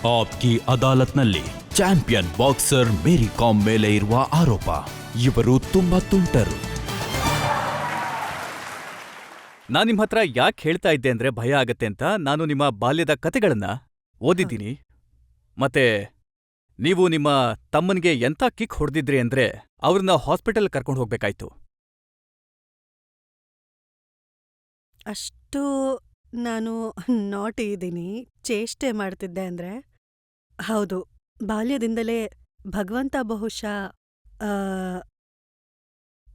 Aapki ಅದಾಲತ್ನಲ್ಲಿ champion boxer ಮೇರಿ com ಮೇಲೆ ಇರುವ ಆರೋಪ. ಇವರು ತುಂಬಾ ತುಂಟರು. ನಾನ್ ನಿಮ್ ಹತ್ರ ಯಾಕೆ ಹೇಳ್ತಾ ಇದ್ದೆ ಅಂದ್ರೆ ಭಯ ಆಗತ್ತೆ ಅಂತ. ನಾನು ನಿಮ್ಮ ಬಾಲ್ಯದ ಕತೆಗಳನ್ನ ಓದಿದ್ದೀನಿ. ಮತ್ತೆ ನೀವು ನಿಮ್ಮ ತಮ್ಮನ್ಗೆ ಎಂಥ ಕಿಕ್ ಹೊಡೆದಿದ್ರಿ ಅಂದ್ರೆ ಅವ್ರನ್ನ ಹಾಸ್ಪಿಟಲ್ ಕರ್ಕೊಂಡು ಹೋಗ್ಬೇಕಾಯ್ತು. ಅಷ್ಟು ನಾನು ನಾಟಿ ಇದ್ದೀನಿ, ಚೇಷ್ಟೆ ಮಾಡ್ತಿದ್ದೆ ಅಂದ್ರೆ ಹೌದು. ಬಾಲ್ಯದಿಂದಲೇ ಭಗವಂತ ಬಹುಶಃ ಆ,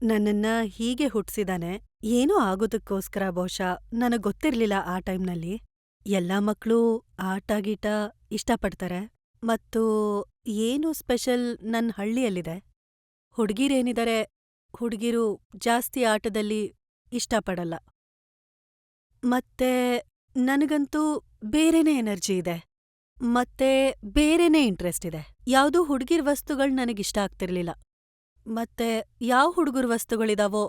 ನನ್ನನ್ನ ಹೀಗೆ ಹುಟ್ಸಿದಾನೆ. ಏನೋ ಆಗೋದಕ್ಕೋಸ್ಕರ ಬಹುಶಃ ನನಗ್ ಗೊತ್ತಿರ್ಲಿಲ್ಲ ಆ ಟೈಮ್ನಲ್ಲಿ. ಎಲ್ಲಾ ಮಕ್ಳು ಆಟ ಗೀಟ ಇಷ್ಟಪಡ್ತಾರೆ. ಮತ್ತು ಏನು ಸ್ಪೆಷಲ್ ನನ್ ಹಳ್ಳಿಯಲ್ಲಿದೆ. ಹುಡ್ಗಿರೇನಿದಾರೆ, ಹುಡ್ಗಿರು ಜಾಸ್ತಿ ಆಟದಲ್ಲಿ ಇಷ್ಟಪಡಲ್ಲ. ಮತ್ತೆ ನನಗಂತೂ ಬೇರೆನೇ ಎನರ್ಜಿ ಇದೆ. ಮತ್ತೆ ಬೇರೆನೇ ಇಂಟ್ರೆಸ್ಟ್ ಇದೆ. ಯಾವ್ದೂ ಹುಡ್ಗಿರ್ ವಸ್ತುಗಳ್ ನನಗಿಷ್ಟ ಆಗ್ತಿರ್ಲಿಲ್ಲ. ಮತ್ತೆ ಯಾವ ಹುಡುಗರ್ ವಸ್ತುಗಳಿದಾವೋ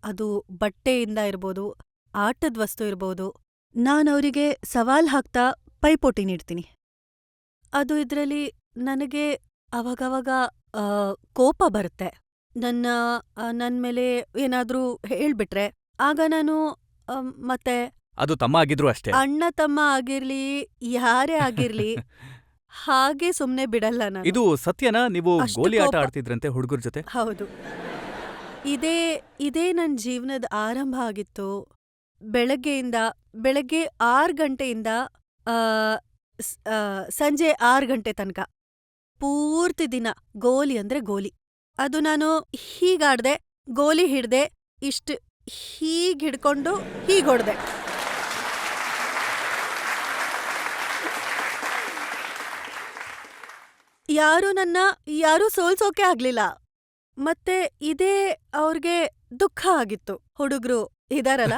ಅದು ಬಟ್ಟೆಯಿಂದ ಇರ್ಬೋದು, ಆಟದ್ ವಸ್ತು ಇರ್ಬೋದು, ನಾನವ್ರಿಗೆ ಸವಾಲ್ ಹಾಕ್ತಾ ಪೈಪೋಟಿ ನೀಡ್ತೀನಿ. ಅದು ಇದ್ರಲ್ಲಿ ನನಗೆ ಅವಾಗವಾಗ ಕೋಪ ಬರುತ್ತೆ. ನನ್ಮೇಲೆ ಏನಾದ್ರೂ ಹೇಳ್ಬಿಟ್ರೆ ಆಗ ನಾನು ಮತ್ತೆ ಅದು ತಮ್ಮ ಆಗಿದ್ರು ಅಷ್ಟೇ. ಅಣ್ಣ ತಮ್ಮ ಆಗಿರ್ಲಿ, ಯಾರೇ ಆಗಿರ್ಲಿ, ಹಾಗೆ ಸುಮ್ನೆ ಬಿಡಲ್ಲ ನಾನು. ಇದು ಸತ್ಯನಾ? ನೀವು ಅಷ್ಟು ಗೋಲಿ ಆಟ ಕೋಪ. ಆಡ್ತಿದ್ರಂತೆ ಹುಡುಗರ ಜೊತೆ? ಹೌದು. ಇದೇ ನನ್ ಜೀವನದ ಆರಂಭ ಆಗಿತ್ತು. ಬೆಳಗ್ಗೆ 6 ಗಂಟೆಯಿಂದ ಆ, ಸಂಜೆ 6 ಗಂಟೆ ತನಕ ಪೂರ್ತಿ ದಿನ ಗೋಲಿ ಅಂದ್ರೆ ಗೋಲಿ. ಅದು ನಾನು ಹೀಗಾಡ್ದೆ, ಗೋಲಿ ಹಿಡ್ದೆ, ಹೀಗ್ ಹಿಡ್ಕೊಂಡು ಹೀಗ್ ಹೊಡ್ದೆ. ಯಾರೂ ಸೋಲ್ಸೋಕೆ ಆಗ್ಲಿಲ್ಲ. ಮತ್ತೆ ಇದೇ ಅವ್ರಿಗೆ ದುಃಖ ಆಗಿತ್ತು. ಹುಡುಗ್ರು ಇದಾರಲ್ಲ,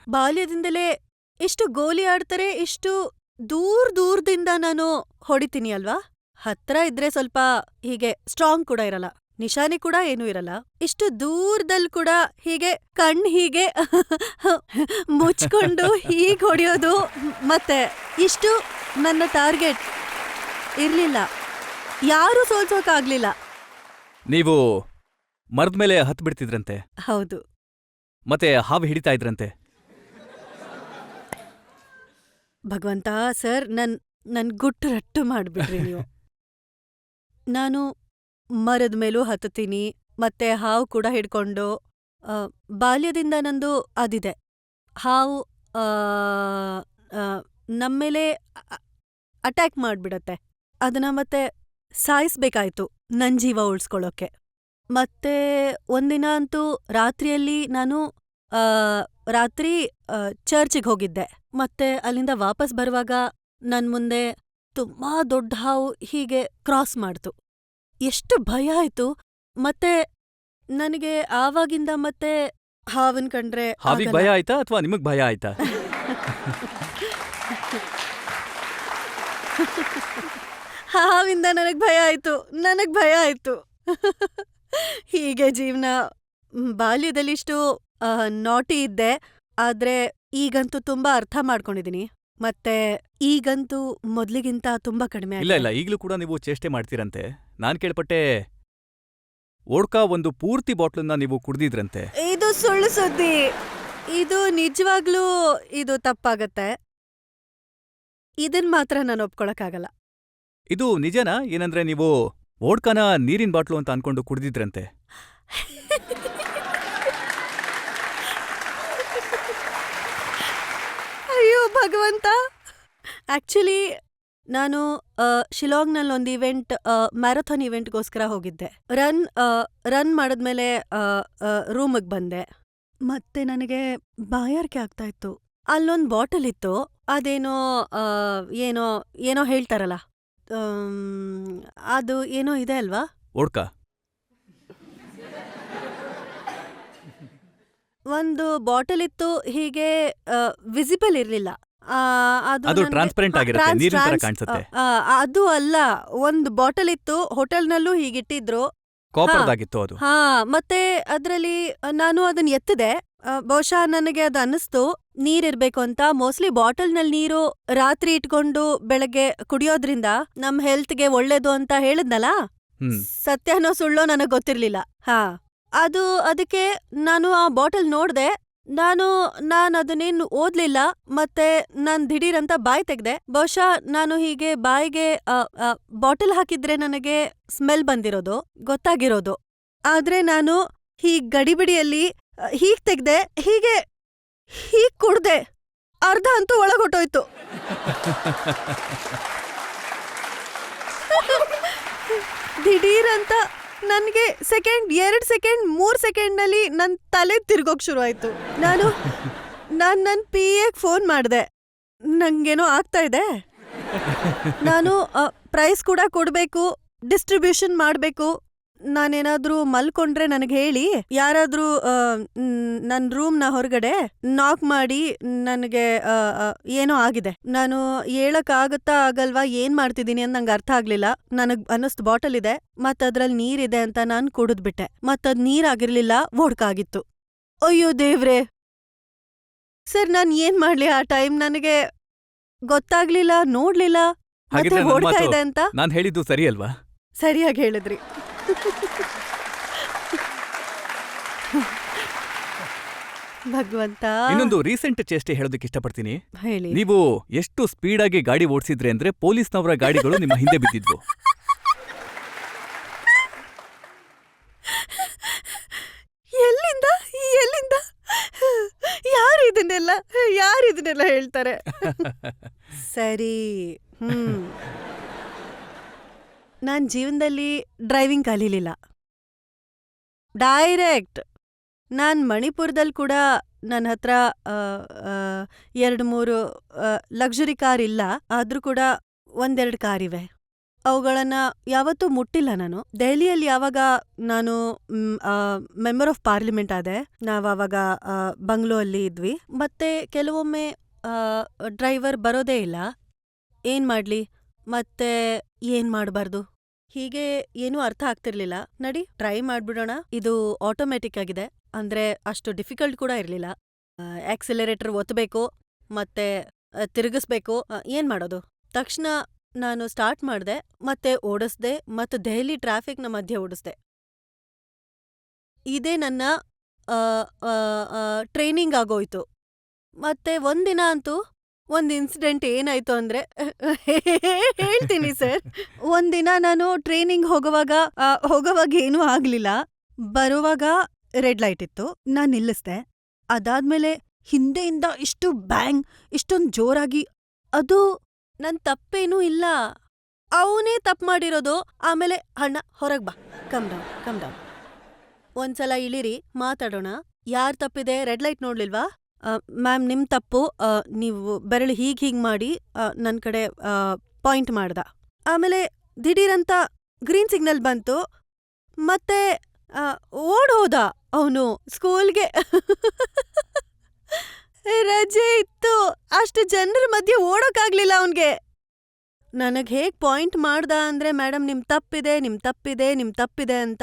ಬಾಲ್ಯದಿಂದಲೇ ಎಷ್ಟು ಗೋಲಿ ಆಡ್ತಾರೆ, ಎಷ್ಟು ದೂರದಿಂದ ನಾನು ಹೊಡಿತೀನಿ ಅಲ್ವಾ. ಹತ್ರ ಇದ್ರೆ ಸ್ವಲ್ಪ ಹೀಗೆ ಸ್ಟ್ರಾಂಗ್ ಕೂಡ ಇರಲ್ಲ, ನಿಶಾನೆ ಕೂಡ ಏನೂ ಇರಲ್ಲ. ಇಷ್ಟು ದೂರದಲ್ಲಿ ಕೂಡ ಹೀಗೆ ಹೀಗೆ ಮುಚ್ಕೊಂಡು ಹೀಗ್ ಹೊಡೆಯೋದು. ಮತ್ತೆ ಇಷ್ಟು ನನ್ನ ಟಾರ್ಗೆಟ್ ಇರ್ಲಿಲ್ಲ. ಯಾರೂ ಸೋಲ್ಸೋಕಾಗ್ಲಿಲ್ಲ. ನೀವು ಮರದ ಮೇಲೆ ಹತ್ ಬಿಡ್ತಿದ್ರಂತೆ, ಹೌದು. ಮತ್ತೆ ಹಾವು ಹಿಡಿತಾ ಇದ್ರಂತೆ. ಭಗವಂತ ಸರ್, ನನ್ ಗುಟ್ಟು ರಟ್ಟು ಮಾಡ್ಬಿಡ್ರಿ ನೀವು. ನಾನು ಮರದ ಮೇಲೂ ಹತ್ತುತ್ತೀನಿ, ಮತ್ತೆ ಹಾವು ಕೂಡ ಹಿಡ್ಕೊಂಡು. ಬಾಲ್ಯದಿಂದ ನಂದು ಅದಿದೆ. ಹಾವು ನಮ್ಮೇಲೆ ಅಟ್ಯಾಕ್ ಮಾಡ್ಬಿಡತ್ತೆ. ಅದನ್ನ ಮತ್ತೆ ಸಾಯಿಸ್ಬೇಕಾಯ್ತು ನನ್ ಜೀವ ಉಳ್ಸ್ಕೊಳ್ಳೋಕೆ. ಮತ್ತೆ ಒಂದಿನ ಅಂತೂ ರಾತ್ರಿಯಲ್ಲಿ ನಾನು ರಾತ್ರಿ ಚರ್ಚಿಗ್ ಹೋಗಿದ್ದೆ. ಮತ್ತೆ ಅಲ್ಲಿಂದ ವಾಪಸ್ ಬರುವಾಗ ನನ್ ಮುಂದೆ ತುಂಬಾ ದೊಡ್ಡ ಹಾವು ಹೀಗೆ ಕ್ರಾಸ್ ಮಾಡ್ತು. ಎಷ್ಟು ಭಯ ಆಯ್ತು. ಮತ್ತೆ ನನಗೆ ಆವಾಗಿಂದ ಮತ್ತೆ ಹಾವನ್ ಕಂಡ್ರೆ ಹಾವಿಗ್ ಆಗಲ್ಲ. ಭಯ ಆಯ್ತಾ ಅಥವಾ ನಿಮಗ್ ಭಯ ಆಯ್ತಾ? ಹಾವಿಂದ ನನಗ್ ಭಯ ಆಯ್ತು. ಹೀಗೆ ಜೀವನ. ಬಾಲ್ಯದಲ್ಲಿಷ್ಟು ನಾಟಿ ಇದ್ದೆ, ಆದ್ರೆ ಈಗಂತೂ ತುಂಬಾ ಅರ್ಥ ಮಾಡ್ಕೊಂಡಿದೀನಿ. ಮತ್ತೆ ಈಗಂತೂ ಮೊದ್ಲಿಗಿಂತ ತುಂಬಾ ಕಡಿಮೆ ಇಲ್ಲ ಆಗಿದೆ. ಇಲ್ಲ, ಈಗ್ಲೂ ಕೂಡ ನೀವು ಚೇಷ್ಟೆ ಮಾಡ್ತೀರಂತೆ. ನಾನ್ ಕೇಳ್ಪಟ್ಟೆ ಓಡ್ಕಾ ಒಂದು ಪೂರ್ತಿ ಬಾಟ್ಲನ್ನ ನೀವು ಕುಡ್ದಿದ್ರಂತೆ. ಇದು ಸುಳ್ಳು ಸುದ್ದಿ. ಇದು ನಿಜವಾಗ್ಲೂ ಇದು ತಪ್ಪಾಗತ್ತೆ. ಇದನ್ ಮಾತ್ರ ನಾನು ಒಪ್ಕೊಳಕ್ಕಾಗಲ್ಲ. ಇದು ನಿಜನಾ? ಏನಂದ್ರೆ ನೀವು ಓಡ್ಕಾನ ನೀರಿನ ಬಾಟ್ಲು ಅಂತ ಅನ್ಕೊಂಡು ಕುಡ್ದಿದ್ರಂತೆ. ಅಯ್ಯೋ ಭಗವಂತ. ಆಕ್ಚುಲಿ ನಾನು ಶಿಲಾಂಗ್ನಲ್ಲಿ ಒಂದು ಮ್ಯಾರಥಾನ್ ಇವೆಂಟ್ಗೋಸ್ಕರ ಹೋಗಿದ್ದೆ. ರನ್ ಮಾಡಿದ್ಮೇಲೆ ರೂಮಿಗೆ ಬಂದೆ. ಮತ್ತೆ ನನಗೆ ಬಾಯಾರಿಕೆ ಆಗ್ತಾ ಇತ್ತು. ಅಲ್ಲೊಂದ್ ಬಾಟಲ್ ಇತ್ತು. ಅದೇನೋ ಏನೋ ಹೇಳ್ತಾರಲ್ಲ, ಅದು ಏನೋ ಇದೆ ಅಲ್ವಾ. ಓಡ್ಕಾ ಒಂದು ಬಾಟಲ್ ಇತ್ತು, ಹೀಗೆ ವಿಸಿಬಲ್ ಇರ್ಲಿಲ್ಲ. ಅದು ನನ್ಗೆ- ಟ್ರಾನ್ಸ್ಪರೆಂಟ್ ಹಾ, ಆಗಿರುತ್ತೆ, ನೀರಿನ ತರ ಟ್ರಾನ್ಸ್- ಕಾಣಿಸುತ್ತೆ. ಅದು ಅಲ್ಲ. ಒಂದು ಬಾಟಲ್ ಇತ್ತು, ಹೋಟೆಲ್ನಲ್ಲೂ ಹೀಗಿಟ್ಟಿದ್ರು. ಕಾಪರ್ದಾಗಿತ್ತು ಅದು. ಹಾ, ಮತ್ತೆ ಅದ್ರಲ್ಲಿ ನಾನು ಅದನ್ನ ಎತ್ತಿದೆ. ಬಹುಶಃ ನನಗೆ ಅದು ಅನ್ನಿಸ್ತು ನೀರಿರ್ಬೇಕು ಅಂತ. ಮೋಸ್ಟ್ಲಿ ಬಾಟಲ್ನಲ್ಲಿ ನೀರು ರಾತ್ರಿ ಇಟ್ಕೊಂಡು ಬೆಳಗ್ಗೆ ಕುಡಿಯೋದ್ರಿಂದ ನಮ್ ಹೆಲ್ತ್ಗೆ ಒಳ್ಳೇದು ಅಂತ ಹೇಳಿದ್ನಲ್ಲ. ಹ್ಮ್ ಸತ್ಯನೋ ಸುಳ್ಳೋ ನನಗ್ ಗೊತ್ತಿರ್ಲಿಲ್ಲ. ಹಾ, ಅದಕ್ಕೆ ನಾನು ಆ ಬಾಟಲ್ ನೋಡ್ದೆ. ನಾನ್ ಅದನ್ನೇನು ಓದ್ಲಿಲ್ಲ. ಮತ್ತೆ ನಾನ್ ದಿಢೀರಂತ ಬಾಯ್ ತೆಗ್ದೆ. ಬಹುಶಃ ನಾನು ಹೀಗೆ ಬಾಯಿಗೆ ಬಾಟಲ್ ಹಾಕಿದ್ರೆ ನನಗೆ ಸ್ಮೆಲ್ ಬಂದಿರೋದು ಗೊತ್ತಾಗಿರೋದು. ಆದ್ರೆ ನಾನು ಹೀಗ್ ಗಡಿಬಿಡಿಯಲ್ಲಿ ಹೀಗ್ ತೆಗ್ದೆ, ಹೀಗ್ ಕುಡ್ದೆ. ಅರ್ಧ ಅಂತೂ ಒಳಗೊಟ್ಟೋಯ್ತು. ದಿಢೀರಂತ ನನ್ಗೆ 2 ಸೆಕೆಂಡ್ 3 ಸೆಕೆಂಡ್ನಲ್ಲಿ ನನ್ ತಲೆ ತಿರ್ಗೋಕ್ ಶುರು ಆಯ್ತು. ನಾನು ನನ್ PAಗ್ ಫೋನ್ ಮಾಡ್ದೆ. ನಂಗೇನೋ ಆಗ್ತಾ ಇದೆ, ನಾನು ಪ್ರೈಸ್ ಕೂಡ ಕೊಡ್ಬೇಕು, ಡಿಸ್ಟ್ರಿಬ್ಯೂಷನ್ ಮಾಡ್ಬೇಕು. ನಾನೇನಾದ್ರೂ ಮಲ್ಕೊಂಡ್ರೆ ನನಗ್ ಹೇಳಿ, ಯಾರಾದ್ರೂ ನನ್ ರೂಮ್ನ ಹೊರಗಡೆ ನಾಕ್ ಮಾಡಿ ನನಗೆ ಏನೋ ಆಗಿದೆ, ನಾನು ಹೇಳಕ್ ಆಗತ್ತಾ ಆಗಲ್ವಾ, ಏನ್ ಮಾಡ್ತಿದೀನಿ ಅಂತ ನಂಗೆ ಅರ್ಥ ಆಗ್ಲಿಲ್ಲ. ನನಗ್ ಅನ್ನಿಸ್ತು ಬಾಟಲ್ ಇದೆ ಮತ್ತದ್ರಲ್ಲಿ ನೀರಿದೆ ಅಂತ ನಾನ್ ಕುಡಿದ್ಬಿಟ್ಟೆ. ಮತ್ತದ್ ನೀರಾಗಿರ್ಲಿಲ್ಲ, ವೋಡ್ಕಾ ಆಗಿತ್ತು. ಅಯ್ಯೋ ದೇವ್ರೆ ಸರ್, ನಾನ್ ಏನ್ ಮಾಡ್ಲಿ? ಆ ಟೈಮ್ ನನಗೆ ಗೊತ್ತಾಗ್ಲಿಲ್ಲ, ನೋಡ್ಲಿಲ್ಲ ಮತ್ತೆ ಹಾಗಿದ್ರೆ ನನ್ ವೋಡ್ಕಾ ಮಾತು ಇದೆ ಅಂತ. ನಾನ್ ಹೇಳಿದ್ದು ಸರಿ ಅಲ್ವಾ? ಸರಿಯಾಗಿ ಹೇಳಿದ್ರಿ. ಭಗವಂತ, ಇನ್ನೊಂದು ರೀಸೆಂಟ್ ಚೇಷ್ಟೆ ಹೇಳೋದಕ್ಕೆ ಇಷ್ಟಪಡ್ತೀನಿ. ಹೇಳಿ. ನೀವು ಎಷ್ಟು ಸ್ಪೀಡಾಗಿ ಗಾಡಿ ಓಡಿಸಿದ್ರಿ ಅಂದ್ರೆ ಪೊಲೀಸ್ನವರ ಗಾಡಿಗಳು ನಿಮ್ಮ ಹಿಂದೆ ಬಿದ್ದಿದ್ವು. ಎಲ್ಲಿಂದ ಯಾರು ಇದನ್ನೆಲ್ಲ ಹೇಳ್ತಾರೆ? ಸರಿ. ನಾನ್ ಜೀವನದಲ್ಲಿ ಡ್ರೈವಿಂಗ್ ಕಲೀಲಿಲ್ಲ. ಡೈರೆಕ್ಟ್ ನಾನ್ ಮಣಿಪುರದಲ್ಲಿ ಕೂಡ ನನ್ನ ಹತ್ರ 2-3 ಲಕ್ಸುರಿ ಕಾರ್ ಇಲ್ಲ. ಆದ್ರೂ ಕೂಡ 1-2 ಕಾರಿವೆ. ಅವುಗಳನ್ನ ಯಾವತ್ತೂ ಮುಟ್ಟಿಲ್ಲ ನಾನು. ದೆಹಲಿಯಲ್ಲಿ ಯಾವಾಗ ನಾನು ಮೆಂಬರ್ ಆಫ್ ಪಾರ್ಲಿಮೆಂಟ್ ಆದೆ, ನಾವಾವಾಗ ಬಂಗ್ಲೋ ಅಲ್ಲಿ ಇದ್ವಿ. ಮತ್ತೆ ಕೆಲವೊಮ್ಮೆ ಡ್ರೈವರ್ ಬರೋದೇ ಇಲ್ಲ. ಏನ್ ಮಾಡ್ಲಿ, ಮತ್ತೆ ಏನ್ ಮಾಡ್ಬಾರ್ದು, ಹೀಗೆ ಏನೂ ಅರ್ಥ ಆಗ್ತಿರ್ಲಿಲ್ಲ. ನಡಿ ಟ್ರೈ ಮಾಡ್ಬಿಡೋಣ. ಇದು ಆಟೋಮೆಟಿಕ್ ಆಗಿದೆ, ಅಂದ್ರೆ ಅಷ್ಟು ಡಿಫಿಕಲ್ಟ್ ಕೂಡ ಇರ್ಲಿಲ್ಲ. ಆಕ್ಸಿಲರೇಟರ್ ಒತ್ತಬೇಕು ಮತ್ತೆ ತಿರುಗಿಸ್ಬೇಕು. ಏನ್ ಮಾಡೋದು? ತಕ್ಷಣ ನಾನು ಸ್ಟಾರ್ಟ್ ಮಾಡ್ದೆ, ಮತ್ತೆ ಓಡಿಸ್ದೆ, ಮತ್ತು ದೆಹಲಿ ಟ್ರಾಫಿಕ್ನ ಮಧ್ಯೆ ಓಡಿಸ್ದೆ. ಇದೇ ನನ್ನ ಟ್ರೈನಿಂಗ್ ಆಗೋಯ್ತು. ಮತ್ತೆ ಒಂದಿನ ಅಂತೂ ಒಂದ್ ಇನ್ಸಿಡೆಂಟ್ ಏನಾಯ್ತು ಅಂದ್ರೆ ಹೇಳ್ತೀನಿ ಸರ್. ಒಂದಿನ ನಾನು ಟ್ರೈನಿಂಗ್ ಹೋಗೋವಾಗ ಏನೂ ಆಗ್ಲಿಲ್ಲ. ಬರುವಾಗ ರೆಡ್ ಲೈಟ್ ಇತ್ತು, ನಾನ್ ನಿಲ್ಲಿಸ್ದೆ. ಅದಾದ್ಮೇಲೆ ಹಿಂದೆಯಿಂದ ಇಷ್ಟು ಬ್ಯಾಂಗ್, ಇಷ್ಟೊಂದ್ ಜೋರಾಗಿ. ಅದು ನನ್ ತಪ್ಪೇನೂ ಇಲ್ಲ, ಅವನೇ ತಪ್ಪು ಮಾಡಿರೋದು. ಆಮೇಲೆ ಅಣ್ಣ ಹೊರಗ್ ಬಾ, ಕಮ್ ಡೌನ್, ಒಂದ್ಸಲ ಇಳಿರಿ, ಮಾತಾಡೋಣ. ಯಾರ್ ತಪ್ಪಿದೆ? Red light ನೋಡ್ಲಿಲ್ವಾ? ಮ್ಯಾಮ್, ನಿಮ್ ತಪ್ಪು. ನೀವು ಬೆರಳು ಹೀಗ್ ಮಾಡಿ ನನ್ ಕಡೆ ಪಾಯಿಂಟ್ ಮಾಡ್ದ. ಆಮೇಲೆ ದಿಢೀರಂತ ಗ್ರೀನ್ ಸಿಗ್ನಲ್ ಬಂತು, ಮತ್ತೆ ಓಡ್ ಹೋದ ಅವನು ಸ್ಕೂಲ್ಗೆ. ರಜೆ ಇತ್ತು, ಅಷ್ಟು ಜನರ ಮಧ್ಯೆ ಓಡೋಕಾಗ್ಲಿಲ್ಲ ಅವನ್ಗೆ. ನನಗ್ ಹೇಗ್ ಪಾಯಿಂಟ್ ಮಾಡ್ದ ಅಂದ್ರೆ, ಮೇಡಮ್ ನಿಮ್ ತಪ್ಪಿದೆ ಅಂತ.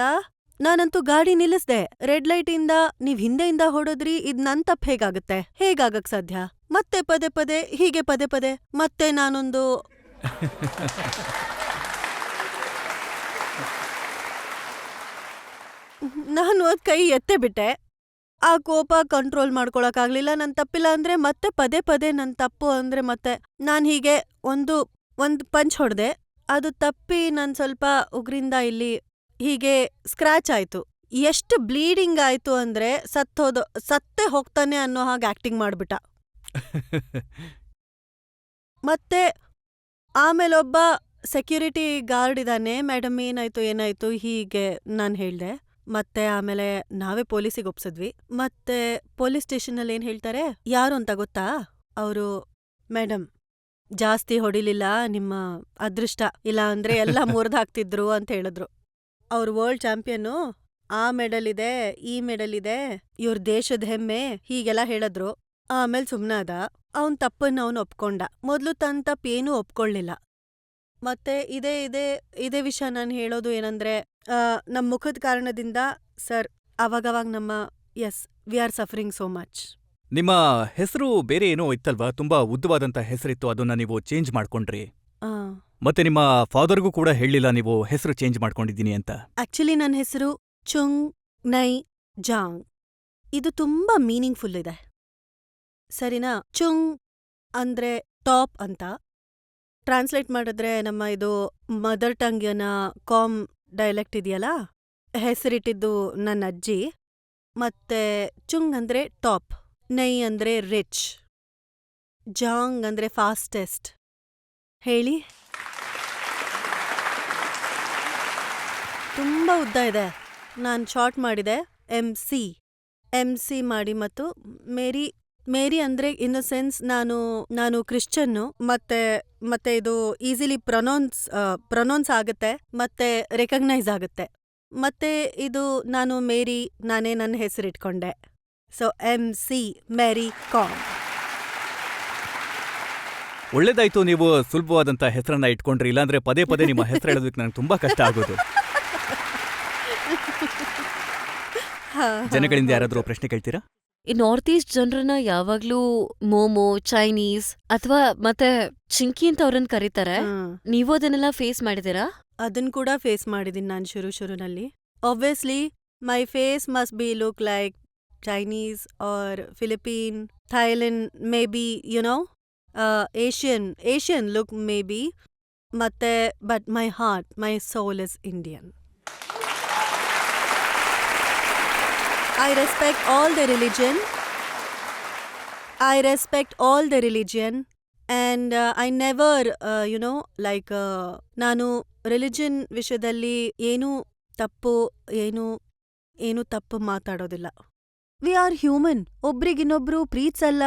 ನಾನಂತೂ ಗಾಡಿ ನಿಲ್ಲಿಸ್ದೆ. ರೆಡ್ ಲೈಟ್ ಇಂದ ನೀವ್ ಹಿಂದೆಯಿಂದ ಹೊಡೋದ್ರಿ, ಇದ್ ನನ್ ತಪ್ಪ್ ಹೇಗಾಗಕ್ ಸಾಧ್ಯ? ಮತ್ತೆ ಪದೇ ಮತ್ತೆ ನಾನೊಂದು ನಾನು ಅದ್ ಕೈ ಎತ್ತೇ ಬಿಟ್ಟೆ. ಆ ಕೋಪ ಕಂಟ್ರೋಲ್ ಮಾಡ್ಕೊಳಕ್ಕಾಗ್ಲಿಲ್ಲ. ನನ್ ತಪ್ಪಿಲ್ಲ ಅಂದ್ರೆ ಮತ್ತೆ ಪದೇ ನನ್ ತಪ್ಪು ಅಂದ್ರೆ ಮತ್ತೆ ನಾನ್ ಹೀಗೆ ಒಂದ್ ಪಂಚ್ ಹೊಡ್ದೆ. ಅದು ತಪ್ಪಿ ನನ್ ಸ್ವಲ್ಪ ಉಗ್ರಿಂದ ಇಲ್ಲಿ ಹೀಗೆ ಸ್ಕ್ರಾಚ್ ಆಯ್ತು. ಎಷ್ಟು ಬ್ಲೀಡಿಂಗ್ ಆಯ್ತು ಅಂದ್ರೆ ಸತ್ತೇ ಹೋಗ್ತಾನೆ ಅನ್ನೋ ಹಾಗೆ ಆಕ್ಟಿಂಗ್ ಮಾಡ್ಬಿಟ್ಟ. ಮತ್ತೆ ಆಮೇಲೊಬ್ಬ ಸೆಕ್ಯೂರಿಟಿ ಗಾರ್ಡ್ ಇದಾನೆ. ಮೇಡಮ್ ಏನಾಯ್ತು ಹೀಗೆ ನಾನ್ ಹೇಳ್ದೆ. ಮತ್ತೆ ಆಮೇಲೆ ನಾವೇ ಪೊಲೀಸಿಗೆ ಒಪ್ಸಿದ್ವಿ. ಮತ್ತೆ ಪೊಲೀಸ್ ಸ್ಟೇಷನಲ್ಲಿ ಏನ್ ಹೇಳ್ತಾರೆ, ಯಾರು ಅಂತ ಗೊತ್ತಾ? ಅವರು, ಮೇಡಮ್ ಜಾಸ್ತಿ ಹೊಡಿಲಿಲ್ಲ, ನಿಮ್ಮ ಅದೃಷ್ಟ, ಇಲ್ಲ ಅಂದ್ರೆ ಎಲ್ಲ ಮುರಿದಾಕ್ತಿದ್ರು ಅಂತ ಹೇಳಿದ್ರು. ಅವ್ರು ವರ್ಲ್ಡ್ ಚಾಂಪಿಯನ್ನು, ಆ ಮೆಡಲ್ ಇದೆ, ಈ ಮೆಡಲ್ ಇದೆ, ಇವ್ರ ದೇಶದ ಹೆಮ್ಮೆ, ಹೀಗೆಲ್ಲ ಹೇಳಿದ್ರು. ಆಮೇಲೆ ಸುಮ್ನಾದ. ಅವನ್ ತಪ್ಪನ್ನ ಅವನು ಒಪ್ಕೊಂಡ. ಮೊದ್ಲು ತನ್ ತಪ್ಪೇನೂ ಒಪ್ಕೊಳ್ಳಿಲ್ಲ. ಮತ್ತೆ ಇದೇ ವಿಷಯ ನಾನು ಹೇಳೋದು ಏನಂದ್ರೆ, ನಮ್ ಮುಖದ ಕಾರಣದಿಂದ ಸರ್ ಅವಾಗವಾಗ ನಮ್ಮ yes, we are suffering so much. ನಿಮ್ಮ ಹೆಸರು ಬೇರೆ ಏನೋ ಇತ್ತಲ್ವಾ? ತುಂಬಾ ಉದ್ದವಾದಂತ ಹೆಸರಿತ್ತು, ಅದನ್ನ ನೀವು ಚೇಂಜ್ ಮಾಡ್ಕೊಂಡ್ರಿ. ಮತ್ತೆ ನಿಮ್ಮ ಫಾದರ್ಗೂ ಕೂಡ ಹೇಳಿಲ್ಲ ನೀವು ಹೆಸರು ಚೇಂಜ್ ಮಾಡ್ಕೊಂಡಿದ್ದೀನಿ ಅಂತ. ಆಕ್ಚುಲಿ ನನ್ನ ಹೆಸರು ಚುಂಗ್ ನೈ ಜಾಂಗ್. ಇದು ತುಂಬಾ ಮೀನಿಂಗ್ಫುಲ್ ಇದೆ, ಸರಿನಾ? ಚುಂಗ್ ಅಂದ್ರೆ ಟಾಪ್ ಅಂತ ಟ್ರಾನ್ಸ್ಲೇಟ್ ಮಾಡಿದ್ರೆ, ನಮ್ಮ ಇದು ಮದರ್ ಟಂಗಿನ ಕಾಮ್ ಡೈಲೆಕ್ಟ್ ಇದೆಯಲ್ಲ, ಹೆಸರಿಟ್ಟಿದ್ದು ನನ್ನ ಅಜ್ಜಿ. ಮತ್ತೆ ಚುಂಗ್ ಅಂದ್ರೆ ಟಾಪ್, ನೈ ಅಂದ್ರೆ ರಿಚ್, ಜಾಂಗ್ ಅಂದ್ರೆ ಫಾಸ್ಟೆಸ್ಟ್. ಹೇಳಿ, ತುಂಬಾ ಉದ್ದ ಇದೆ. ನಾನು ಶಾರ್ಟ್ ಮಾಡಿದೆ MC ಮಾಡಿ. ಮತ್ತು ಮೇರಿ ಅಂದ್ರೆ ಇನ್ ದ ಸೆನ್ಸ್ ನಾನು ಕ್ರಿಶ್ಚಿಯನ್ನು, ಮತ್ತೆ ಇದು ಈಸಿಲಿ ಪ್ರೊನೌನ್ಸ್ ಆಗುತ್ತೆ ಮತ್ತೆ ರೆಕಗ್ನೈಸ್ ಆಗುತ್ತೆ. ಮತ್ತೆ ಇದು ನಾನು ಮೇರಿ, ನಾನೇ ನನ್ನ ಹೆಸರಿಟ್ಕೊಂಡೆ. ಸೊ MC ಮೇರಿ ಕಾಮ್. ಒಳ್ಳೇದಾಯ್ತು ನೀವು ಸುಲಭವಾದಂತ ಹೆಸರನ್ನ ಇಟ್ಕೊಂಡ್ರಿ, ಇಲ್ಲಾಂದ್ರೆ ಪದೇ ಪದೇ ನಿಮ್ಮ ಹೆಸರು ಹೇಳೋದಕ್ಕೆ ನಂಗೆ ತುಂಬಾ ಕಷ್ಟ ಆಗೋದು. ಜನಗಳಿಂದ ಯಾರಾದ್ರೂ ಪ್ರಶ್ನೆ ಕೇಳ್ತೀರಾ? ಈ ನಾರ್ತ್ ಈಸ್ಟ್ ಜನರನ್ನ ಯಾವಾಗ್ಲೂ ಮೋಮೋ, ಚೈನೀಸ್ ಅಥವಾ ಮತ್ತೆ ಚಿಂಕಿ ಅಂತ ಅವ್ರನ್ನ ಕರೀತಾರೆ. ನೀವು ಅದನ್ನೆಲ್ಲ ಫೇಸ್ ಮಾಡಿದೀರಾ? ಅದನ್ ಕೂಡ ಫೇಸ್ ಮಾಡಿದೀನಿ ನಾನು ಶುರುನಲ್ಲಿ. Obviously my face must be look like Chinese or Philippine, Thailand, may be Asian look may be. ಮತ್ತೆ but my heart, my soul is Indian. I respect all the religion and I never, ನಾನು religion ವಿಷಯದಲ್ಲಿ ಏನೂ ತಪ್ಪು ಮಾತಾಡೋದಿಲ್ಲ. We are human. ಒಬ್ರಿಗಿನ್ನೊಬ್ರು ಪ್ರೀತ್ಸಲ್ಲ,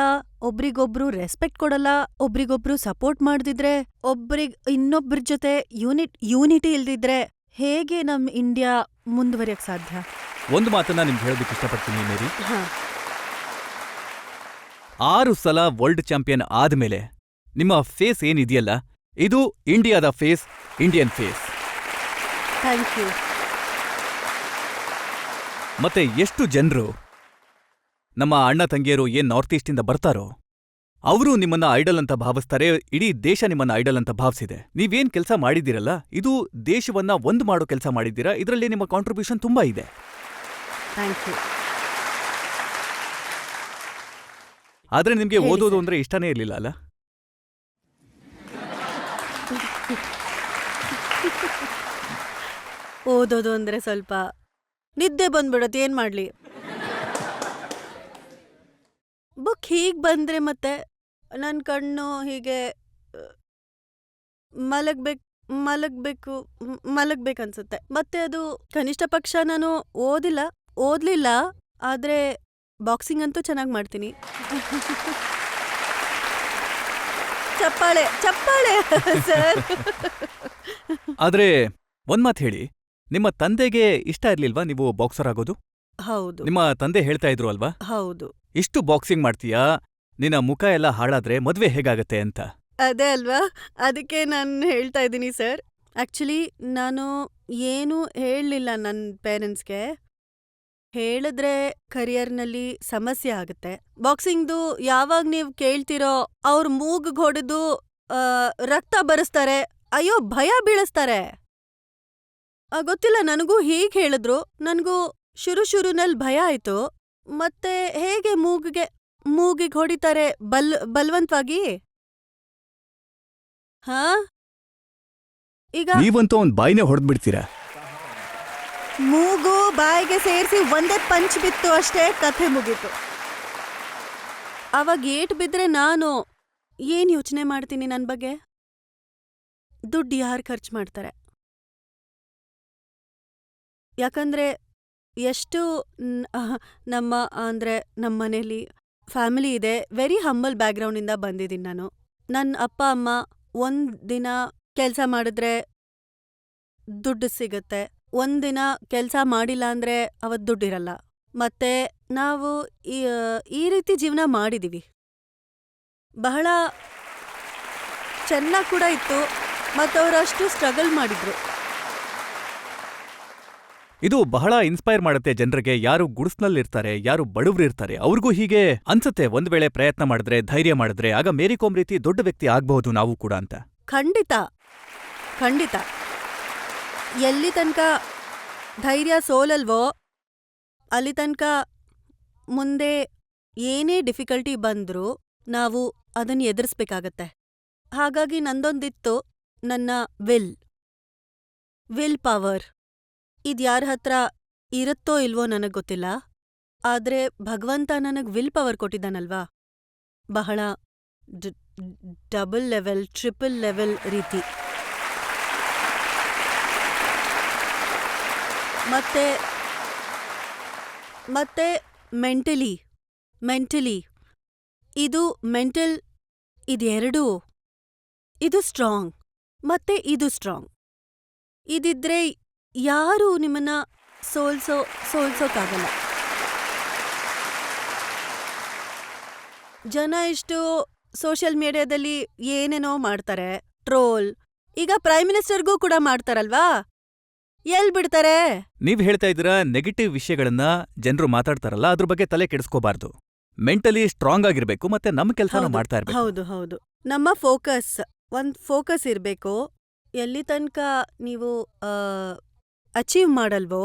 ಒಬ್ರಿಗೊಬ್ರು respect ಕೊಡಲ್ಲ, ಒಬ್ರಿಗೊಬ್ರು ಸಪೋರ್ಟ್ ಮಾಡ್ದಿದ್ರೆ, ಇನ್ನೊಬ್ರ ಜೊತೆ ಯೂನಿಟಿ ಇಲ್ದಿದ್ರೆ ಹೇಗೆ ನಮ್ ಇಂಡಿಯಾ ಮುಂದುವರಿಯಕ್ ಸಾಧ್ಯ? ಒಂದು ಮಾತನ್ನ ನಿಮ್ಗೆ ಹೇಳೋದಕ್ಕೆ ಇಷ್ಟಪಡ್ತೀನಿ ಮೇರಿ. 6 ಸಲ ವರ್ಲ್ಡ್ ಚಾಂಪಿಯನ್ ಆದ್ಮೇಲೆ ನಿಮ್ಮ ಫೇಸ್ ಏನಿದೆಯಲ್ಲ, ಇದು ಇಂಡಿಯಾದ face, Indian face. Thank you. ಮತ್ತೆ ಎಷ್ಟು ಜನರು ನಮ್ಮ ಅಣ್ಣ ತಂಗಿಯರು ಏನ್ ನಾರ್ತ್ ಈಸ್ಟಿಂದ ಬರ್ತಾರೋ ಅವರು ನಿಮ್ಮನ್ನ ಐಡಲ್ ಅಂತ ಭಾವಿಸ್ತಾರೆ. ಇಡೀ ದೇಶ ನಿಮ್ಮನ್ನ ಐಡಲ್ ಅಂತ ಭಾವಿಸಿದೆ. ನೀವೇನ್ ಕೆಲಸ ಮಾಡಿದ್ದೀರಲ್ಲ, ಇದು ದೇಶವನ್ನ ಒಂದು ಮಾಡೋ ಕೆಲಸ ಮಾಡಿದ್ದೀರಾ. ಇದರಲ್ಲಿ ನಿಮ್ಮ ಕಾಂಟ್ರಿಬ್ಯೂಷನ್ ತುಂಬಾ ಇದೆ. Thank you. ಆದ್ರೆ ನಿಮ್ಗೆ ಓದೋದು ಅಂದ್ರೆ ಇಷ್ಟನೇ ಇರ್ಲಿಲ್ಲ ಅಲ್ಲ? ಓದೋದು ಅಂದ್ರೆ ಸ್ವಲ್ಪ ನಿದ್ದೆ ಬಂದ್ಬಿಡತ್ತೆ, ಏನ್ ಮಾಡ್ಲಿ? ಬುಕ್ ಹೀಗ್ ಬಂದ್ರೆ ಮತ್ತೆ ನನ್ ಕಣ್ಣು ಹೀಗೆ ಮಲಗ್ಬೇಕನ್ಸುತ್ತೆ. ಮತ್ತೆ ಅದು ಕನಿಷ್ಠ ಪಕ್ಷ ನಾನು ಓದ್ಲಿಲ್ಲ, ಆದ್ರೆ ಬಾಕ್ಸಿಂಗ್ ಅಂತೂ ಚೆನ್ನಾಗಿ ಮಾಡ್ತೀನಿ. ಚಪ್ಪಾಳೆ ಸರ್. ಆದ್ರೆ ಒಂದ್ ಮಾತು ಹೇಳಿ, ನಿಮ್ಮ ತಂದೆಗೆ ಇಷ್ಟ ಇರ್ಲಿಲ್ವಾ ನೀವು ಬಾಕ್ಸರ್ ಆಗೋದು? ಹೌದು. ನಿಮ್ಮ ತಂದೆ ಹೇಳ್ತಾ ಇದ್ರು ಅಲ್ವಾ, ಹೌದು, ಇಷ್ಟು ಬಾಕ್ಸಿಂಗ್ ಮಾಡ್ತೀಯಾ, ನಿನ್ನ ಮುಖ ಎಲ್ಲ ಹಾಳಾದ್ರೆ ಮದ್ವೆ ಹೇಗಾಗತ್ತೆ ಅಂತ. ಅದೇ ಅಲ್ವಾ, ಅದಕ್ಕೆ ನಾನು ಹೇಳ್ತಾ ಇದ್ದೀನಿ ಸರ್. ಆಕ್ಚುಲಿ ನಾನು ಏನೂ ಹೇಳಲಿಲ್ಲ ನನ್ನ ಪೇರೆಂಟ್ಸ್ಗೆ. ಹೇಳಿದ್ರೆ ಕರಿಯರ್ನಲ್ಲಿ ಸಮಸ್ಯೆ ಆಗುತ್ತೆ. ಬಾಕ್ಸಿಂಗ್ದು ಯಾವಾಗ ನೀವು ಕೇಳ್ತಿರೋ, ಅವ್ರ ಮೂಗಿಗೆ ಹೊಡೆದು ರಕ್ತ ಬರೆಸ್ತಾರೆ, ಅಯ್ಯೋ ಭಯ ಬೀಳಿಸ್ತಾರೆ. ಗೊತ್ತಿಲ್ಲ, ನನಗೂ ಹೀಗೆ ಹೇಳಿದ್ರು. ನನಗೂ ಶುರುನಲ್ಲಿ ಭಯ ಆಯ್ತು. ಮತ್ತೆ ಹೇಗೆ ಮೂಗಿಗೆ ಹೊಡಿತಾರೆ ಬಲ್ವಂತವಾಗಿ? ಹಾ, ಈಗ ನೀವಂತೂ ಒಂದ್ ಬಾಯಿನೇ ಹೊಡೆದ್ಬಿಡ್ತೀರಾ. ಮೂಗು ಬಾಯಿಗೆ ಸೇರಿಸಿ ಒಂದೇ ಪಂಚ್ ಬಿತ್ತು ಅಷ್ಟೇ, ಕಥೆ ಮುಗೀತು. ಅವಾಗ ಏಟ್ ಬಿದ್ರೆ ನಾನು ಏನ್ ಯೋಚನೆ ಮಾಡ್ತೀನಿ ನನ್ನ ಬಗ್ಗೆ? ದುಡ್ಡು ಯಾರು ಖರ್ಚು ಮಾಡ್ತಾರೆ? ಯಾಕಂದ್ರೆ ಎಷ್ಟು ನಮ್ಮ ಮನೇಲಿ ಫ್ಯಾಮಿಲಿ ಇದೆ. ವೆರಿ ಹಂಬಲ್ ಬ್ಯಾಕ್ಗ್ರೌಂಡಿಂದ ಬಂದಿದ್ದೀನಿ ನಾನು. ನನ್ನ ಅಪ್ಪ ಅಮ್ಮ ಒಂದಿನ ಕೆಲಸ ಮಾಡಿದ್ರೆ ದುಡ್ಡು ಸಿಗುತ್ತೆ, ಒಂದಿನ ಕೆಲಸ ಮಾಡಿಲ್ಲ ಅಂದ್ರೆ ಅವತ್ತು ದುಡ್ಡಿರಲ್ಲ. ಮತ್ತೆ ನಾವು ಈ ರೀತಿ ಜೀವನ ಮಾಡಿದೀವಿ. ಬಹಳ ಚೆನ್ನಾಗಿ ಕೂಡ ಇತ್ತು, ಮತ್ತವರಷ್ಟು ಸ್ಟ್ರಗಲ್ ಮಾಡಿದ್ರು. ಇದು ಬಹಳ ಇನ್ಸ್ಪೈರ್ ಮಾಡುತ್ತೆ ಜನರಿಗೆ. ಯಾರು ಗುಡಿಸ್ನಲ್ಲಿರ್ತಾರೆ, ಯಾರು ಬಡವರಿರ್ತಾರೆ, ಅವ್ರಿಗೂ ಹೀಗೆ ಅನ್ಸುತ್ತೆ ಒಂದ್ ವೇಳೆ ಪ್ರಯತ್ನ ಮಾಡಿದ್ರೆ, ಧೈರ್ಯ ಮಾಡಿದ್ರೆ, ಆಗ ಮೇರಿ ಕೋಮ್ ರೀತಿ ದೊಡ್ಡ ವ್ಯಕ್ತಿ ಆಗ್ಬಹುದು ನಾವು ಕೂಡ ಅಂತ. ಖಂಡಿತ ಖಂಡಿತ. ಎಲ್ಲಿ ತನಕ ಧೈರ್ಯ ಸೋಲಲ್ವೋ ಅಲ್ಲಿ ತನಕ ಮುಂದೆ ಏನೇ ಡಿಫಿಕಲ್ಟಿ ಬಂದ್ರೂ ನಾವು ಅದನ್ನ ಎದುರಿಸ್ಬೇಕಾಗತ್ತೆ. ಹಾಗಾಗಿ ನಂದೊಂದಿತ್ತು, ನನ್ನ ವಿಲ್ ಪವರ್. ಇದ್ಯಾರ ಹತ್ರ ಇರುತ್ತೋ ಇಲ್ವೋ ನನಗ್ ಗೊತ್ತಿಲ್ಲ, ಆದ್ರೆ ಭಗವಂತ ನನಗ್ ವಿಲ್ ಪವರ್ ಕೊಟ್ಟಿದ್ದಾನಲ್ವಾ, ಬಹಳ ಡಬಲ್ ಲೆವೆಲ್, ಟ್ರಿಪಲ್ ಲೆವೆಲ್ ರೀತಿ. ಮತ್ತೆ ಮೆಂಟಲಿ ಇದು ಇದೆರಡೂ, ಇದು ಸ್ಟ್ರಾಂಗ್ ಮತ್ತೆ ಇದು ಸ್ಟ್ರಾಂಗ್. ಇದಿದ್ರೆ ಯಾರೂ ನಿಮ್ಮನ್ನ ಸೋಲ್ಸೋಕ್ಕಾಗಲ್ಲ. ಜನ ಇಷ್ಟು ಸೋಷಿಯಲ್ ಮೀಡಿಯಾದಲ್ಲಿ ಏನೇನೋ ಮಾಡ್ತಾರೆ, ಟ್ರೋಲ್. ಈಗ ಪ್ರೈಮ್ ಮಿನಿಸ್ಟರ್ಗೂ ಕೂಡ ಮಾಡ್ತಾರಲ್ವಾ, ಎಲ್ ಬಿಡ್ತಾರೆ? ನೀವ್ ಹೇಳ್ತಾ ಇದ್ದೀರಾ ನೆಗೆಟಿವ್ ವಿಷಯಗಳನ್ನ ಜನರು ಮಾತಾಡ್ತಾರಲ್ಲ, ಅದ್ರ ಬಗ್ಗೆ ತಲೆ ಕೆಡಿಸ್ಕೋಬಾರ್ದು. ಮೆಂಟಲಿ ಸ್ಟ್ರಾಂಗ್ ಆಗಿರ್ಬೇಕು, ಮತ್ತೆ ನಮ್ಮ ಕೆಲಸನ ಮಾಡ್ತಾ ಇರ್ಬೇಕು. ಹೌದು. ನಮ್ಮ ಫೋಕಸ್ ಇರ್ಬೇಕು. ಎಲ್ಲಿ ತನಕ ನೀವು ಅಚೀವ್ ಮಾಡಲ್ವೋ,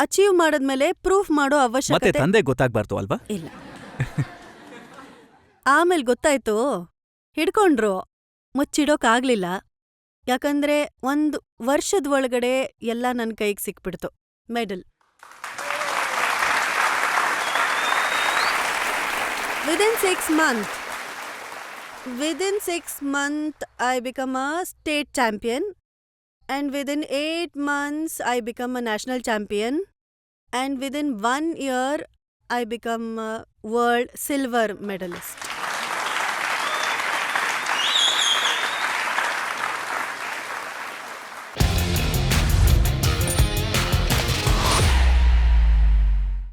ಅಚೀವ್ ಮಾಡದ್ಮೇಲೆ ಪ್ರೂಫ್ ಮಾಡೋ ಮತ್ತೆ ಅವಶ್ಯಕತೆ ತಂದೆ ಗೊತ್ತಾಗ್ಬಾರ್ದು ಅಲ್ವಾ? ಇಲ್ಲ. ಆಮೇಲೆ ಗೊತ್ತಾಯ್ತು, ಹಿಡ್ಕೊಂಡ್ರು, ಮುಚ್ಚಿಡೋಕಾಗ್ಲಿಲ್ಲ. ಯಾಕಂದ್ರೆ 1 ವರ್ಷದ ಒಳಗಡೆ ಎಲ್ಲ ನನ್ ಕೈಗೆ ಸಿಕ್ಬಿಡ್ತು medal. Within 6 months, I become a state champion, and within 8 months, I become a national champion, and within 1 year, I become a world silver medalist.